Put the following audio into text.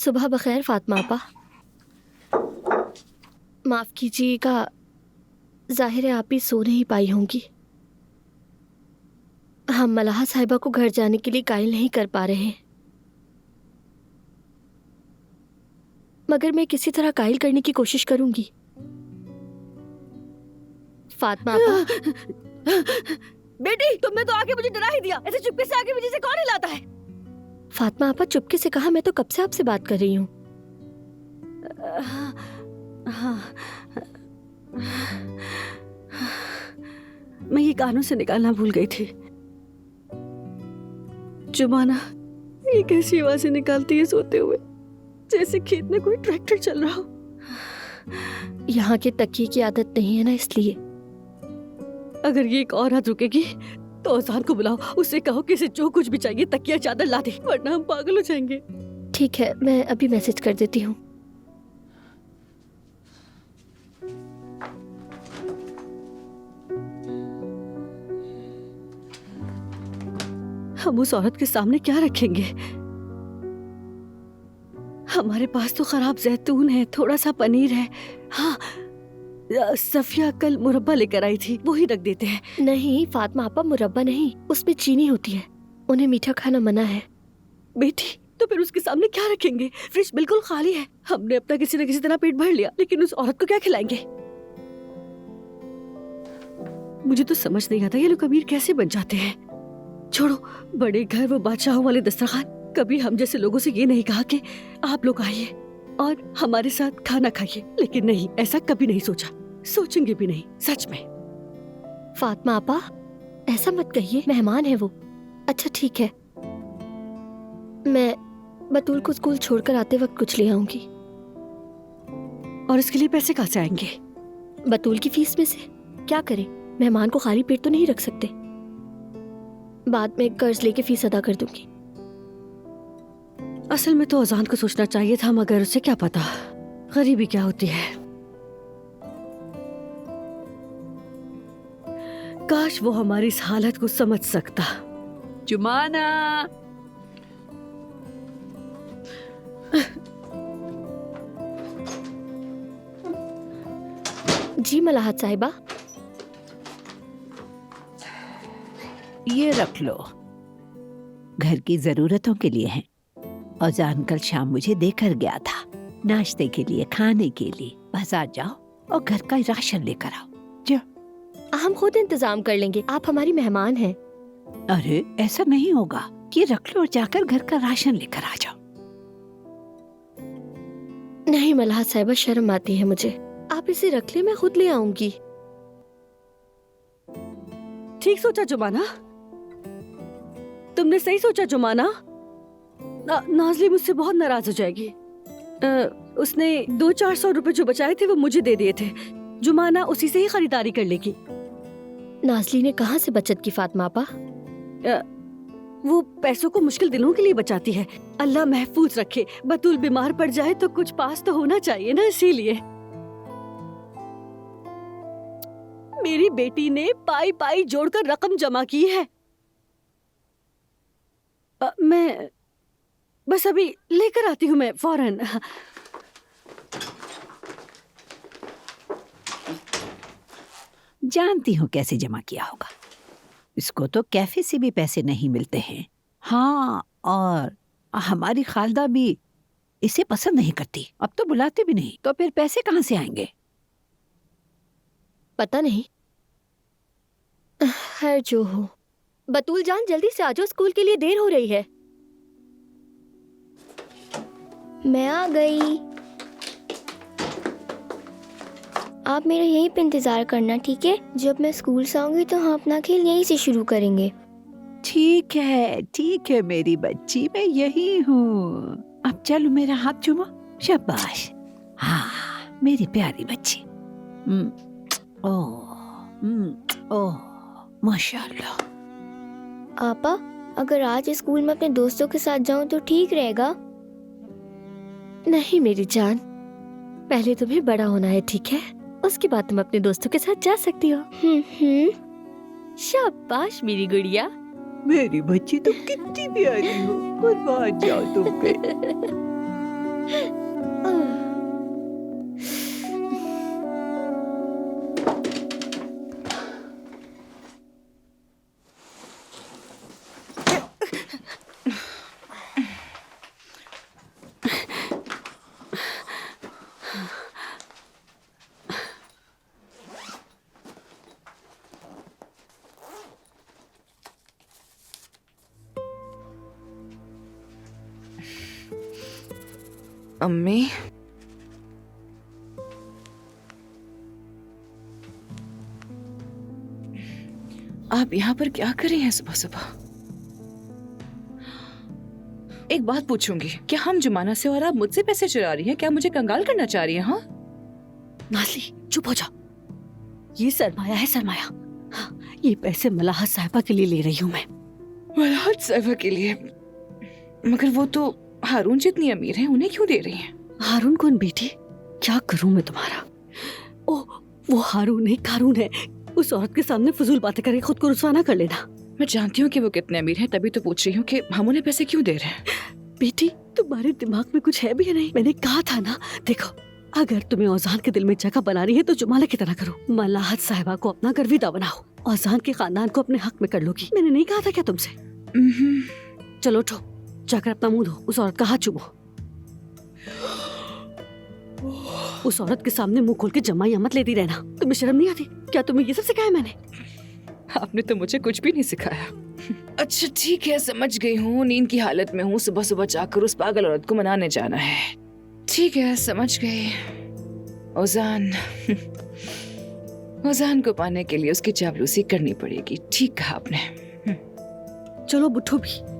सुबह बखैर फातिमा आपा। माफ कीजिएगा, जाहिर है आप ही सो नहीं पाई होंगी। हम मलाहा साहिबा को घर जाने के लिए कायल नहीं कर पा रहे हैं, मगर मैं किसी तरह कायल करने की कोशिश करूंगी। फातिमा आपा। बेटी, तुमने तो आके मुझे डरा ही दिया। ऐसे चुपके से आके मुझे से कौन हिलाता है? फातिमा आपा चुपके से कहा, मैं तो कब से आपसे बात कर रही हूँ। मैं ये कानों से निकालना भूल गई थी। जुमाना ये कैसी आवाजें निकालती है सोते हुए, जैसे खेत में कोई ट्रैक्टर चल रहा हो। यहाँ के तकिए की आदत नहीं है ना, इसलिए। अगर ये एक और रात रुकेगी तो अजान को बुलाओ, उससे कहो कि इसे जो कुछ भी चाहिए तकिया चादर ला दे, वरना हम पागल हो जाएंगे। ठीक है, मैं अभी मैसेज कर देती हूँ। हम उस औरत के सामने क्या रखेंगे? हमारे पास तो खराब जैतून है, थोड़ा सा पनीर है। हाँ, सफिया कल मुरब्बा लेकर आई थी, वो ही रख देते हैं। नहीं फातिमा आपा, मुरब्बा नहीं, उसमें चीनी होती है, उन्हें मीठा खाना मना है। बेटी, तो फिर उसके सामने क्या रखेंगे? फ्रिज बिल्कुल खाली है। हमने अपना किसी न किसी तरह पेट भर लिया, लेकिन उस औरत को क्या खिलाएंगे? मुझे तो समझ नहीं आता ये लोग अमीर कैसे बन जाते हैं। छोड़ो, बड़े घर वो बादशाहों वाले दस्तरखान। कभी हम जैसे लोगों से ये नहीं कहा कि आप लोग आइए और हमारे साथ खाना खाइए, लेकिन नहीं, ऐसा कभी नहीं सोचा, सोचेंगे भी नहीं, सच में। फातिमा आपा ऐसा मत कहिए, मेहमान है वो। अच्छा ठीक है, मैं बतूल को स्कूल छोड़कर आते वक्त कुछ ले आऊंगी। और इसके लिए पैसे कहाँ से आएंगे? बतूल की फीस में से। क्या करें, मेहमान को खाली पेट तो नहीं रख सकते। बाद में कर्ज लेके फीस अदा कर दूंगी। असल में तो अजान को सोचना चाहिए था, मगर उसे क्या पता गरीबी क्या होती है। काश वो हमारी इस हालत को समझ सकता। जुमाना, जी मलाहत साहिबा। ये रख लो, घर की जरूरतों के लिए हैं। औजान कल शाम मुझे देकर गया था, नाश्ते के लिए, खाने के लिए। बाजार जाओ और घर का राशन लेकर आओ। जाओ। हम खुद इंतजाम कर लेंगे, आप हमारी मेहमान हैं। अरे ऐसा नहीं होगा, ये रख लो और जाकर घर का राशन लेकर आ जाओ। नहीं मलाहत साहिबा, शर्म आती है मुझे। आप इसे रख ले, मैं खुद ले आऊंगी। ठीक सोचा जुमाना, तुमने सही सोचा जुमाना। नाज़ली मुझसे बहुत नाराज हो जाएगी। उसने 200-400 रुपए जो बचाए थे वो मुझे दे दिए थे। जुमाना उसी से ही खरीदारी कर लेगी। नाज़ली ने कहाँ से बचत की फातिमा आपा? वो पैसों को मुश्किल दिनों के लिए बचाती है। अल्लाह महफूज रखे, बतूल बीमार पड़ जाए तो कुछ पास तो होना चाहिए ना, इसीलिए। मेरी बेटी ने पाई पाई जोड़कर रकम जमा की है। मैं बस अभी लेकर आती हूँ, मैं फौरन। जानती हूँ कैसे जमा किया होगा। इसको तो कैफे से भी पैसे नहीं मिलते हैं। हाँ, और हमारी खालदा भी इसे पसंद नहीं करती, अब तो बुलाते भी नहीं, तो फिर पैसे कहाँ से आएंगे? पता नहीं, खैर जो हो। बतूल जान जल्दी से आ जाओ, स्कूल के लिए देर हो रही है। मैं आ गई। आप मेरा यहीं पे इंतजार करना, ठीक है? जब मैं स्कूल से आऊंगी तो हम अपना खेल यहीं से शुरू करेंगे। ठीक है मेरी बच्ची, मैं यही हूँ। अब चलो मेरा हाथ चूमो। शाबाश, हाँ मेरी प्यारी बच्ची। ओह माशाल्लाह। आपा, अगर आज स्कूल में अपने दोस्तों के साथ जाऊं तो ठीक रहेगा? नहीं मेरी जान, पहले तुम्हें बड़ा होना है, ठीक है? उसके बाद तुम अपने दोस्तों के साथ जा सकती हो। शाबाश मेरी गुड़िया। मेरी बच्ची तुम कितनी प्यारी हो, कुर्बान जाओ तुम पे। अम्मी, आप यहाँ पर क्या कर रही हैं सुबह सुबह? एक बात पूछूंगी, क्या हम जुमाना से और आप मुझसे पैसे चुरा रही हैं? क्या मुझे कंगाल करना चाह रही हैं? हाँ, नाज़ली चुप हो जा। ये सरमाया है, सरमाया। हाँ, ये पैसे मलाहत साहिबा के लिए ले रही हूँ मैं। मलाहत साहिबा के लिए? मगर वो तो हारून जितनी अमीर हैं, उन्हें क्यों दे रही हैं? हारून कौन बेटी? क्या करूं मैं तुम्हारा? ओह, वो हारून नहीं कारून है। उस औरत के सामने फजूल बातें करके खुद को रुसवा ना कर लेना। मैं जानती हूँ कि वो कितने अमीर हैं, तभी तो पूछ रही हूँ कि हम उन्हें पैसे क्यों दे रहे हैं। बेटी, तुम्हारे दिमाग में कुछ है भी या नहीं? मैंने कहा था ना, देखो, अगर तुम्हें औजान के दिल में जगह बनानी है तो जुमाला की तरह करो। मलाहत साहिबा को अपना गर्विदा बनाओ, औजान के खानदान को अपने हक में कर लोगी। मैंने नहीं कहा था क्या तुमसे? चलो उठो, जाकर अपना मुंह धो, उस औरत का हाथ चूमो। उस औरत के सामने मुंह खोल के जमाइयां मत लेती रहना। तुम्हें शर्म नहीं आती? क्या तुम्हें ये सब सिखाया मैंने? आपने तो मुझे कुछ भी नहीं सिखाया। अच्छा ठीक है, समझ गई हूँ, नींद की हालत में हूँ, सुबह सुबह जाकर उस पागल औरत को मनाने जाना है। ठीक है, समझ गई। औजान औजान को पाने के लिए उसकी चापलूसी करनी पड़ेगी। ठीक कहा आपने। चलो बुठो भी।